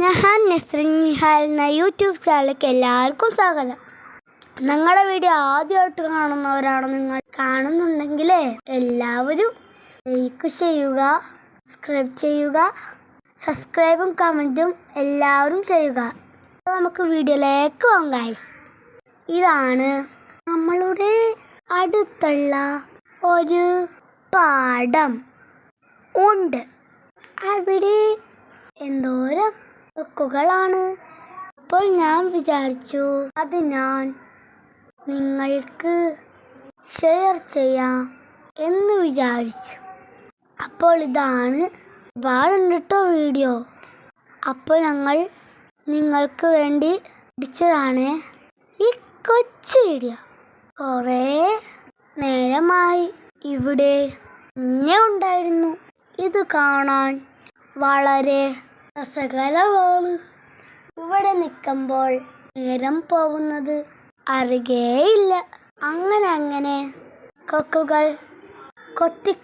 ഞാൻ നസ്രിൻ നിഹാൽ എന്ന യൂട്യൂബ് ചാനലിലേക്ക് എല്ലാവർക്കും സ്വാഗതം. ഞങ്ങളുടെ വീഡിയോ ആദ്യമായിട്ട് കാണുന്നവരാണ് നിങ്ങൾ. കാണുന്നുണ്ടെങ്കിൽ എല്ലാവരും ലൈക്ക് ചെയ്യുക, സബ്സ്ക്രൈബ് ചെയ്യുക. സബ്സ്ക്രൈബും കമൻറ്റും എല്ലാവരും ചെയ്യുക. നമുക്ക് വീഡിയോയിലേക്ക് പോകാം ഗൈസ്. ഇതാണ് നമ്മളുടെ അടുത്തുള്ള ഒരു പാടം ഉണ്ട്. അവിടെ എന്തോരം കൊക്കുകളാണ്. അപ്പോൾ ഞാൻ വിചാരിച്ചു അത് ഞാൻ നിങ്ങൾക്ക് ഷെയർ ചെയ്യാം എന്ന് വിചാരിച്ചു. അപ്പോൾ ഇതാണ് ഒരുപാടുണ്ട് കേട്ടോ വീഡിയോ. അപ്പോൾ ഞങ്ങൾ നിങ്ങൾക്ക് വേണ്ടി പിടിച്ചതാണ് ഈ കൊച്ചു വീഡിയോ. കുറേ നേരമായി ഇവിടെ ഇങ്ങനെ ഉണ്ടായിരുന്നു. ഇത് കാണാൻ വളരെ രസകരമാണ്. ഇവിടെ നിൽക്കുമ്പോൾ നേരം പോകുന്നത് അറിയുകയില്ല. അങ്ങനെ കൊക്കുകൾ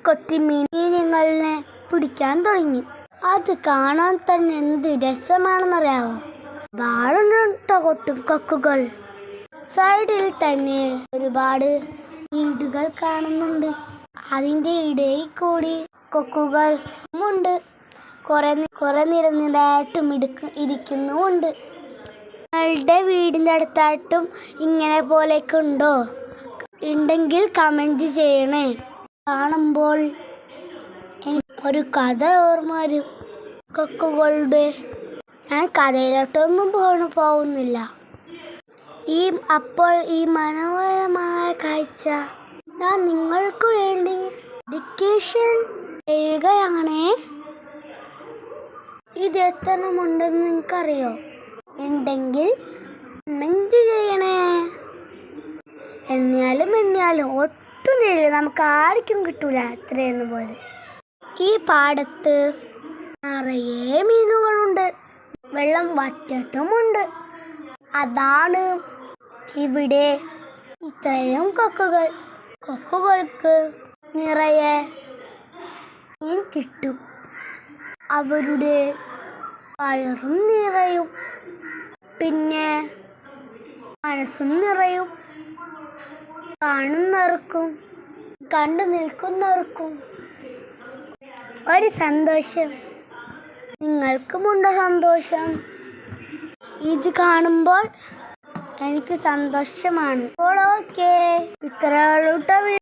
കൊത്തി മീനുകളിനെ പിടിക്കാൻ തുടങ്ങി. അത് കാണാൻ തന്നെ എന്ത് രസമാണെന്നറിയാമോ? ഒരുപാടുണ്ട് കൊക്കുകൾ. സൈഡിൽ തന്നെ ഒരുപാട് വീടുകൾ കാണുന്നുണ്ട്. അതിൻ്റെ ഇടയിൽ കൂടി കൊക്കുകൾ ഉണ്ട്. കുറെ നിരനിരായിട്ടും ഇരിക്കുന്നുമുണ്ട്. നിങ്ങളുടെ വീടിൻ്റെ അടുത്തായിട്ടും ഇങ്ങനെ പോലെയൊക്കെ ഉണ്ടോ? ഉണ്ടെങ്കിൽ കമൻറ്റ് ചെയ്യണേ. കാണുമ്പോൾ ഒരു കഥ ഓർമ്മ വരും കൊക്കുകളുടെ. ഞാൻ കഥയിലോട്ടൊന്നും പോകുന്നില്ല. അപ്പോൾ ഈ മനോഹരമായ കാഴ്ച ഞാൻ നിങ്ങൾക്ക് വേണ്ടി ഡെഡിക്കേഷൻ ചെയ്യുകയാണേ. ഇത് എത്രമുണ്ടെന്ന് നിങ്ങൾക്കറിയോ? ഉണ്ടെങ്കിൽ കമൻറ്റ് ചെയ്യണേ. എണ്ണിയാലും ഒട്ടും തരില്ല. നമുക്ക് ആർക്കും കിട്ടൂല അത്രയെന്ന് പോലെ. ഈ പാടത്ത് നിറയെ മീനുകളുണ്ട്. വെള്ളം വറ്റിട്ടുമുണ്ട്. അതാണ് ഇവിടെ ഇത്രയും കൊക്കുകൾക്ക് നിറയെ മീൻ കിട്ടും. അവരുടെ വയറും നിറയും, പിന്നെ മനസ്സും നിറയും. കാണുന്നവർക്കും കണ്ടു നിൽക്കുന്നവർക്കും ഒരു സന്തോഷം. നിങ്ങൾക്കുമുണ്ടോ സന്തോഷം? ഇത് കാണുമ്പോൾ എനിക്ക് സന്തോഷമാണ്. അപ്പോൾ ഓക്കേ, ഇത്രയുള്ളൂ.